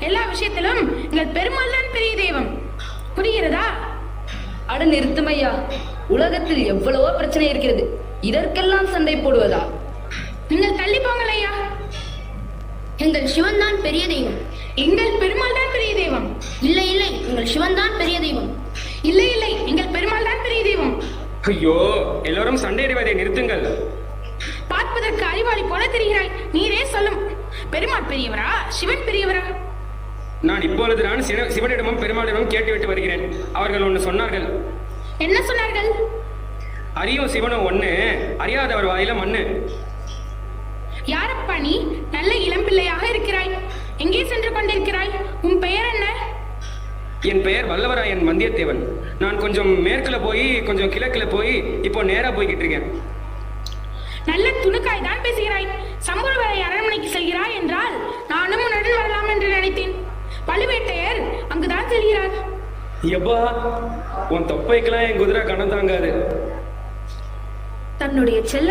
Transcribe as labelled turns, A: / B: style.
A: எல்லா விஷயத்திலும் எங்கள் பெருமாள் தான் பெரிய தெய்வம். புரிகிறதா?
B: அட நிறுத்துமையா, உலகத்தில் எவ்வளவோ பிரச்சனை இருக்கிறது, இதற்கெல்லாம் சண்டை போடுவதா?
A: நீங்கள் தள்ளி போங்கள் ஐயா.
C: எங்கள் சிவன் தான் பெரிய தெய்வம்.
A: எங்கள் பெருமாள் தான் பெரிய தெய்வம்.
C: இல்லை இல்லை, எங்கள் சிவன் தான் பெரிய தெய்வம்.
A: இல்லை இல்லை, எங்கள் பெருமாள் தான் பெரிய தெய்வம்.
D: ஐயோ, எல்லோரும் சண்டையிடுவதை நிறுத்துங்கள்.
A: பார்ப்பதற்கு அறிவாளி போல தெரிகிறாய். நீரே சொல்லும், பெருமாள் பெரியவரா சிவன் பெரியவரா?
D: நான் இப்பொழுதுதான் சிவனிடமும் பெருமாளிடமும் கேட்டுவிட்டு வருகிறேன். அவர்கள் ஒன்று சொன்னார்கள்.
A: என்ன சொன்னார்கள்?
D: அறியும் சிவனும் ஒண்ணு, அறியாதவர் வாயில மண்ணு.
A: யாரப்பா நீ? நல்ல இளம்பிள்ளையாக இருக்கிறாய். எங்கே சென்று கொண்டிருக்கிறாய்? உன் பெயர் என்ன?
D: என் பெயர் வல்லவராயன் வந்தியத்தேவன். நான் கொஞ்சம் மேற்குல போய் கொஞ்சம் கிழக்குல போய் இப்போ நேரா போய்கிட்டு இருக்கேன்.
A: நல்ல துணுக்காய் தான் பேசுகிறாய். சம்புவரை அரண்மனைக்கு செல்கிறாய் என்றால் நானும் உன்னுடன் வரலாம் என்று நினைத்தேன். பழுவேட்டையர் அங்குதான் செல்கிறார்.
D: எப்பா, உன் தொப்பைக்கெல்லாம் என் குதிரை கணம் தாங்காது.
E: தன்னுடைய செல்ல